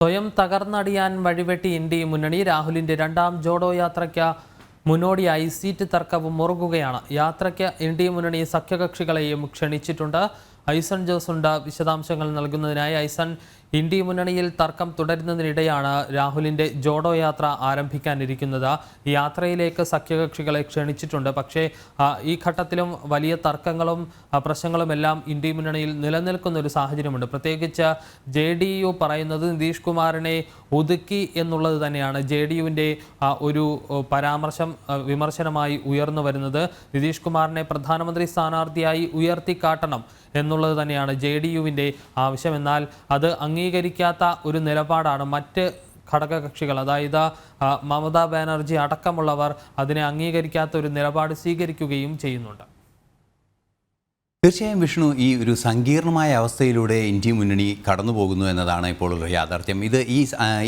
സ്വയം തകർന്നടിയാൻ വഴിവെട്ടി ഇന്ത്യ മുന്നണി. രാഹുലിന്റെ രണ്ടാം ജോഡോ യാത്രയ്ക്ക് മുന്നോടിയായി സീറ്റ് തർക്കവും മുറുകുകയാണ്. യാത്രയ്ക്ക് ഇന്ത്യ മുന്നണി സഖ്യകക്ഷികളെയും ക്ഷണിച്ചിട്ടുണ്ട്. ഐസൺ ജോസുണ്ട് വിശദാംശങ്ങൾ നൽകുന്നതിനായി. ഐസൺ, ഇന്ത്യ മുന്നണിയിൽ തർക്കം തുടരുന്നതിനിടെയാണ് രാഹുലിന്റെ ജോഡോ യാത്ര ആരംഭിക്കാനിരിക്കുന്നത്. ഈ യാത്രയിലേക്ക് സഖ്യകക്ഷികളെ ക്ഷണിച്ചിട്ടുണ്ട്. പക്ഷേ ഈ ഘട്ടത്തിലും വലിയ തർക്കങ്ങളും പ്രശ്നങ്ങളുമെല്ലാം ഇന്ത്യ മുന്നണിയിൽ നിലനിൽക്കുന്ന ഒരു സാഹചര്യമുണ്ട്. പ്രത്യേകിച്ച് JDU പറയുന്നത് നിതീഷ് കുമാറിനെ ഒതുക്കി എന്നുള്ളത് തന്നെയാണ്. JDUവിൻ്റെ ഒരു പരാമർശം വിമർശനമായി ഉയർന്നു വരുന്നത്. നിതീഷ് കുമാറിനെ പ്രധാനമന്ത്രി സ്ഥാനാർത്ഥിയായി ഉയർത്തിക്കാട്ടണം എന്നുള്ളത് തന്നെയാണ് JDUവിൻ്റെ ആവശ്യം. എന്നാൽ അത് അംഗീകരിക്കാത്ത ഒരു നിലപാടാണ് മറ്റ് ഘടകകക്ഷികൾ, അതായത് മമതാ ബാനർജി അടക്കമുള്ളവർ അതിനെ അംഗീകരിക്കാത്ത ഒരു നിലപാട് സ്വീകരിക്കുകയും ചെയ്യുന്നുണ്ട്. തീർച്ചയായും വിഷ്ണു, ഈ ഒരു സങ്കീർണമായ അവസ്ഥയിലൂടെ ഇന്ത്യ മുന്നണി കടന്നു പോകുന്നു എന്നതാണ് ഇപ്പോൾ ഉള്ള യാഥാർത്ഥ്യം. ഇത്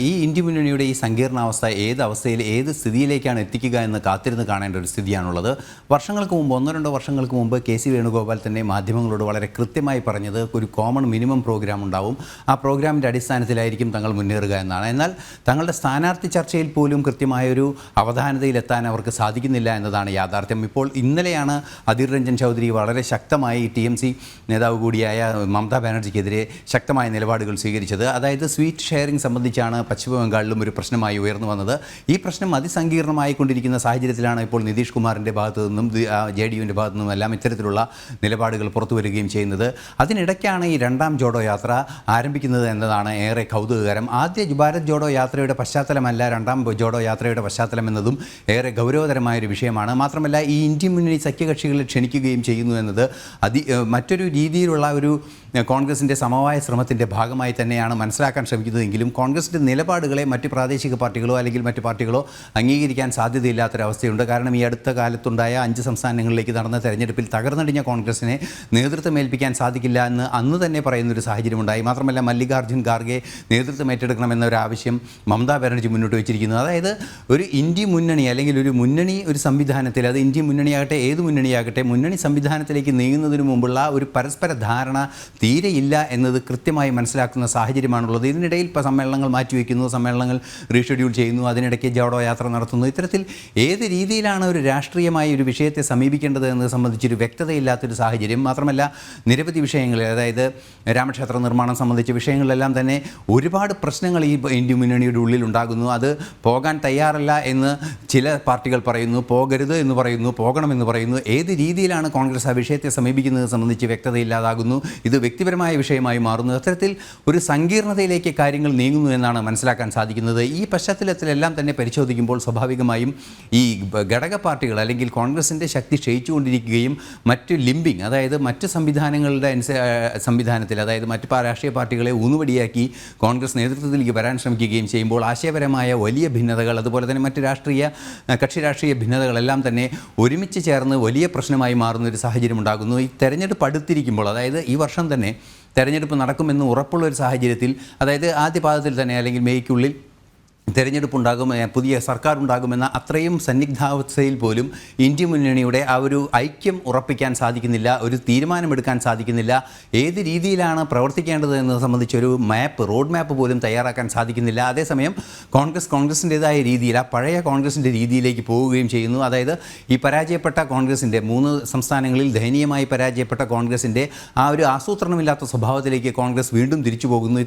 ഈ ഇന്ത്യ മുന്നണിയുടെ ഈ സങ്കീർണാവസ്ഥ ഏത് അവസ്ഥയിൽ ഏത് സ്ഥിതിയിലേക്കാണ് എത്തിക്കുക എന്ന് കാത്തിരുന്ന് കാണേണ്ട ഒരു സ്ഥിതിയാണുള്ളത്. വർഷങ്ങൾക്ക് മുമ്പ്, 1-2 വർഷങ്ങൾക്ക് മുമ്പ് KC വേണുഗോപാൽ തന്നെ മാധ്യമങ്ങളോട് വളരെ കൃത്യമായി പറഞ്ഞത് ഒരു കോമൺ മിനിമം പ്രോഗ്രാം ഉണ്ടാവും, ആ പ്രോഗ്രാമിൻ്റെ അടിസ്ഥാനത്തിലായിരിക്കും തങ്ങൾ മുന്നേറുക എന്നാണ്. എന്നാൽ തങ്ങളുടെ സ്ഥാനാർത്ഥി ചർച്ചയിൽ പോലും കൃത്യമായൊരു അവധാനതയിലെത്താൻ അവർക്ക് സാധിക്കുന്നില്ല എന്നതാണ് യാഥാർത്ഥ്യം. ഇപ്പോൾ ഇന്നലെയാണ് അധീർ രഞ്ജൻ ചൗധരി വളരെ ശക്തമായി TMC നേതാവ് കൂടിയായ മമതാ ബാനർജിക്കെതിരെ ശക്തമായ നിലപാടുകൾ സ്വീകരിച്ചത്. അതായത് സ്വീറ്റ് ഷെയറിംഗ് സംബന്ധിച്ചാണ് പശ്ചിമ ബംഗാളിലും ഒരു പ്രശ്നമായി ഉയർന്നു വന്നത്. ഈ പ്രശ്നം അതിസങ്കീർണമായി കൊണ്ടിരിക്കുന്ന സാഹചര്യത്തിലാണ് ഇപ്പോൾ നിതീഷ് കുമാറിൻ്റെ ഭാഗത്തു നിന്നും JDUവിൻ്റെ ഭാഗത്തു നിന്നും എല്ലാം ഇത്തരത്തിലുള്ള നിലപാടുകൾ പുറത്തു വരികയും ചെയ്യുന്നത്. അതിനിടയ്ക്കാണ് ഈ രണ്ടാം ജോഡോ യാത്ര ആരംഭിക്കുന്നത് എന്നതാണ് ഏറെ കൗതുകകരം. ആദ്യ ഭാരത് ജോഡോ യാത്രയുടെ പശ്ചാത്തലമല്ല രണ്ടാം ജോഡോ യാത്രയുടെ പശ്ചാത്തലം എന്നതും ഏറെ ഗൗരവതരമായൊരു വിഷയമാണ്. മാത്രമല്ല ഈ ഇന്ത്യ മുന്നണി സഖ്യകക്ഷികളെ ക്ഷണിക്കുകയും ചെയ്യുന്നു എന്നത് മറ്റൊരു രീതിയിലുള്ള ഒരു കോൺഗ്രസിൻ്റെ സമവായ ശ്രമത്തിൻ്റെ ഭാഗമായി തന്നെയാണ് മനസ്സിലാക്കാൻ ശ്രമിക്കുന്നതെങ്കിലും കോൺഗ്രസിൻ്റെ നിലപാടുകളെ മറ്റ് പ്രാദേശിക പാർട്ടികളോ അല്ലെങ്കിൽ മറ്റ് പാർട്ടികളോ അംഗീകരിക്കാൻ സാധ്യതയില്ലാത്തൊരവസ്ഥയുണ്ട്. കാരണം ഈ അടുത്ത കാലത്തുണ്ടായ 5 സംസ്ഥാനങ്ങളിലേക്ക് നടന്ന തെരഞ്ഞെടുപ്പിൽ തകർന്നടിഞ്ഞ കോൺഗ്രസിനെ നേതൃത്വം ഏൽപ്പിക്കാൻ സാധിക്കില്ല എന്ന് അന്ന് തന്നെ പറയുന്നൊരു സാഹചര്യമുണ്ടായി. മാത്രമല്ല മല്ലികാർജ്ജുൻ ഖാർഗെ നേതൃത്വം ഏറ്റെടുക്കണമെന്നൊരാവശ്യം മമതാ ബാനർജി മുന്നോട്ട് വെച്ചിരിക്കുന്നു. അതായത് ഒരു ഇന്ത്യ മുന്നണി അല്ലെങ്കിൽ ഒരു മുന്നണി ഒരു സംവിധാനത്തിൽ, അത് ഇന്ത്യ മുന്നണിയാകട്ടെ ഏത് മുന്നണിയാകട്ടെ, മുന്നണി സംവിധാനത്തിലേക്ക് നീങ്ങുന്നതിന് മുമ്പുള്ള ഒരു പരസ്പര ധാരണ തീരെയില്ല എന്നത് കൃത്യമായി മനസ്സിലാക്കുന്ന സാഹചര്യമാണുള്ളത്. ഇതിനിടയിൽ ഇപ്പോൾ സമ്മേളനങ്ങൾ മാറ്റിവെക്കുന്നു, സമ്മേളനങ്ങൾ റീഷെഡ്യൂൾ ചെയ്യുന്നു, അതിനിടയ്ക്ക് ജോഡോ യാത്ര നടത്തുന്നു. ഇത്തരത്തിൽ ഏത് രീതിയിലാണ് ഒരു രാഷ്ട്രീയമായി ഒരു വിഷയത്തെ സമീപിക്കേണ്ടത് എന്നത് സംബന്ധിച്ചൊരു വ്യക്തതയില്ലാത്തൊരു സാഹചര്യം. മാത്രമല്ല നിരവധി വിഷയങ്ങളിൽ, അതായത് രാമക്ഷേത്ര നിർമ്മാണം സംബന്ധിച്ച വിഷയങ്ങളിലെല്ലാം തന്നെ ഒരുപാട് പ്രശ്നങ്ങൾ ഈ ഇന്ത്യ മുന്നണിയുടെ ഉള്ളിൽ ഉണ്ടാകുന്നു. അത് പോകാൻ തയ്യാറല്ല എന്ന് ചില പാർട്ടികൾ പറയുന്നു, പോകരുത് എന്ന് പറയുന്നു, പോകണമെന്ന് പറയുന്നു. ഏത് രീതിയിലാണ് കോൺഗ്രസ് ആ വിഷയത്തെ സമീപിക്കുന്നത് സംബന്ധിച്ച് വ്യക്തതയില്ലാതാകുന്നു. ഇത് വ്യക്തിപരമായ വിഷയമായി മാറുന്നു. അത്തരത്തിൽ ഒരു സങ്കീർണതയിലേക്ക് കാര്യങ്ങൾ നീങ്ങുന്നു എന്നാണ് മനസ്സിലാക്കാൻ സാധിക്കുന്നത്. ഈ പശ്ചാത്തലത്തിലെല്ലാം തന്നെ പരിശോധിക്കുമ്പോൾ സ്വാഭാവികമായും ഈ ഘടക പാർട്ടികൾ അല്ലെങ്കിൽ കോൺഗ്രസിൻ്റെ ശക്തി ക്ഷയിച്ചുകൊണ്ടിരിക്കുകയും മറ്റ് ലിംബിങ്, അതായത് മറ്റ് സംവിധാനങ്ങളുടെ സംവിധാനത്തിൽ, അതായത് മറ്റ് രാഷ്ട്രീയ പാർട്ടികളെ ഊന്നുവടിയാക്കി കോൺഗ്രസ് നേതൃത്വത്തിലേക്ക് വരാൻ ശ്രമിക്കുകയും ചെയ്യുമ്പോൾ ആശയപരമായ വലിയ ഭിന്നതകൾ, അതുപോലെ തന്നെ മറ്റ് കക്ഷി രാഷ്ട്രീയ ഭിന്നതകളെല്ലാം തന്നെ ഒരുമിച്ച് ചേർന്ന് വലിയ പ്രശ്നമായി മാറുന്നൊരു സാഹചര്യം ഉണ്ടാകുന്നു. ഈ തെരഞ്ഞെടുപ്പ് അടുത്തിരിക്കുമ്പോൾ, അതായത് ഈ വർഷം തന്നെ തെരഞ്ഞെടുപ്പ് നടക്കുമെന്ന് ഉറപ്പുള്ളൊരു സാഹചര്യത്തിൽ, അതായത് ആദ്യ പാദത്തിൽ തന്നെ അല്ലെങ്കിൽ മെയ്ക്കുള്ളിൽ തെരഞ്ഞെടുപ്പുണ്ടാകും, പുതിയ സർക്കാർ ഉണ്ടാകുമെന്ന അത്രയും സന്നിഗ്ധാവസ്ഥയിൽ പോലും ഇന്ത്യ മുന്നണിയുടെ ആ ഒരു ഐക്യം ഉറപ്പിക്കാൻ സാധിക്കുന്നില്ല, ഒരു തീരുമാനമെടുക്കാൻ സാധിക്കുന്നില്ല. ഏത് രീതിയിലാണ് പ്രവർത്തിക്കേണ്ടത് എന്നത് സംബന്ധിച്ചൊരു റോഡ് മാപ്പ് പോലും തയ്യാറാക്കാൻ സാധിക്കുന്നില്ല. അതേസമയം കോൺഗ്രസിൻ്റേതായ രീതിയിൽ, ആ പഴയ കോൺഗ്രസിൻ്റെ രീതിയിലേക്ക് പോവുകയും ചെയ്യുന്നു. അതായത് ഈ പരാജയപ്പെട്ട കോൺഗ്രസിൻ്റെ 3 സംസ്ഥാനങ്ങളിൽ ദയനീയമായി പരാജയപ്പെട്ട കോൺഗ്രസിൻ്റെ ആ ഒരു ആസൂത്രണമില്ലാത്ത സ്വഭാവത്തിലേക്ക് കോൺഗ്രസ് വീണ്ടും തിരിച്ചു പോകുന്നു.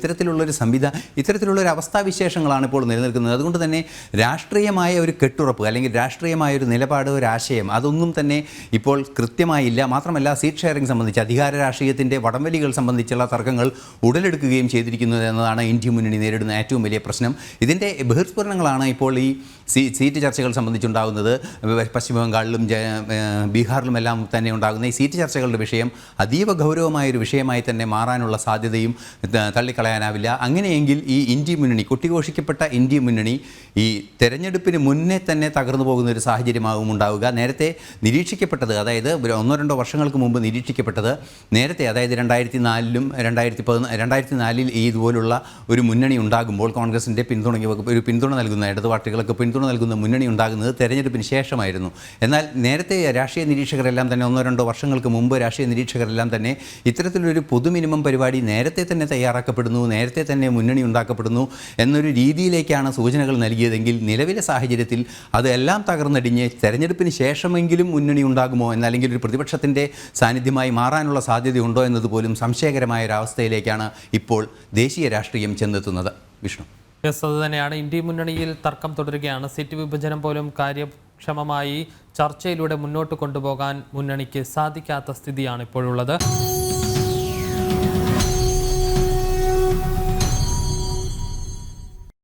ഇത്തരത്തിലുള്ളൊരു അവസ്ഥാവിശേഷങ്ങളാണ് ഇപ്പോൾ നിലനിൽക്കുന്നത്. അതുകൊണ്ട് തന്നെ രാഷ്ട്രീയമായ ഒരു കെട്ടുറപ്പ് അല്ലെങ്കിൽ രാഷ്ട്രീയമായ ഒരു നിലപാട്, ഒരു ആശയം, അതൊന്നും തന്നെ ഇപ്പോൾ കൃത്യമായില്ല. മാത്രമല്ല സീറ്റ് ഷെയറിംഗ് സംബന്ധിച്ച്, അധികാര രാഷ്ട്രീയത്തിൻ്റെ വടംവലികൾ സംബന്ധിച്ചുള്ള തർക്കങ്ങൾ ഉടലെടുക്കുകയും ചെയ്തിരിക്കുന്നത് എന്നതാണ് ഇന്ത്യ മുന്നണി നേരിടുന്ന ഏറ്റവും വലിയ പ്രശ്നം. ഇതിൻ്റെ ബഹിർസ്ഫുരണങ്ങളാണ് ഇപ്പോൾ ഈ സീറ്റ് ചർച്ചകൾ സംബന്ധിച്ചുണ്ടാകുന്നത്. പശ്ചിമ ബംഗാളിലും ബീഹാറിലുമെല്ലാം തന്നെ ഉണ്ടാകുന്ന ഈ സീറ്റ് ചർച്ചകളുടെ വിഷയം അതീവ ഗൗരവമായൊരു വിഷയമായി തന്നെ മാറാനുള്ള സാധ്യതയും തള്ളിക്കളയാനാവില്ല. അങ്ങനെയെങ്കിൽ ഈ ഇന്ത്യ മുന്നണി, കൊട്ടിഘോഷിക്കപ്പെട്ട ഇന്ത്യ മുന്നണി ഈ തെരഞ്ഞെടുപ്പിന് മുന്നേ തന്നെ തകർന്നു പോകുന്ന ഒരു സാഹചര്യമാകും ഉണ്ടാവുക. നേരത്തെ നിരീക്ഷിക്കപ്പെട്ടത്, അതായത് 1-2 വർഷങ്ങൾക്ക് മുമ്പ് നിരീക്ഷിക്കപ്പെട്ടത്, നേരത്തെ അതായത് 2004-ലും 2014 ഈ ഇതുപോലുള്ള ഒരു മുന്നണി ഉണ്ടാകുമ്പോൾ കോൺഗ്രസിൻ്റെ ഒരു പിന്തുണ നൽകുന്ന, ഇടത് പാർട്ടികൾക്ക് പിന്തുണ നൽകുന്ന മുന്നണി ഉണ്ടാകുന്നത് തെരഞ്ഞെടുപ്പിന് ശേഷമായിരുന്നു. എന്നാൽ നേരത്തെ രാഷ്ട്രീയ നിരീക്ഷകരെല്ലാം തന്നെ 1-2 വർഷങ്ങൾക്ക് മുമ്പ് രാഷ്ട്രീയ നിരീക്ഷകരെല്ലാം തന്നെ ഇത്തരത്തിലൊരു പൊതു മിനിമം പരിപാടി നേരത്തെ തന്നെ തയ്യാറാക്കപ്പെടുന്നു, നേരത്തെ തന്നെ മുന്നണി ഉണ്ടാക്കപ്പെടുന്നു എന്നൊരു രീതിയിലേക്കാണ് സൂചനകൾ നൽകിയതെങ്കിൽ നിലവിലെ സാഹചര്യത്തിൽ അതെല്ലാം തകർന്നടിഞ്ഞ് തെരഞ്ഞെടുപ്പിന് ശേഷമെങ്കിലും മുന്നണി ഉണ്ടാകുമോ എന്നല്ലെങ്കിൽ ഒരു പ്രതിപക്ഷത്തിൻ്റെ സാന്നിധ്യമായി മാറാനുള്ള സാധ്യതയുണ്ടോ എന്നതുപോലും സംശയകരമായ ഒരവസ്ഥയിലേക്കാണ് ഇപ്പോൾ ദേശീയ രാഷ്ട്രീയം ചെന്നെത്തുന്നത്. വിഷ്ണു. യെസ്, അതുതന്നെയാണ്. ഇന്ത്യ മുന്നണിയിൽ തർക്കം തുടരുകയാണ്. സീറ്റ് വിഭജനം പോലും കാര്യക്ഷമമായി ചർച്ചയിലൂടെ മുന്നോട്ട് കൊണ്ടുപോകാൻ മുന്നണിക്ക് സാധിക്കാത്ത സ്ഥിതിയാണ് ഇപ്പോഴുള്ളത്.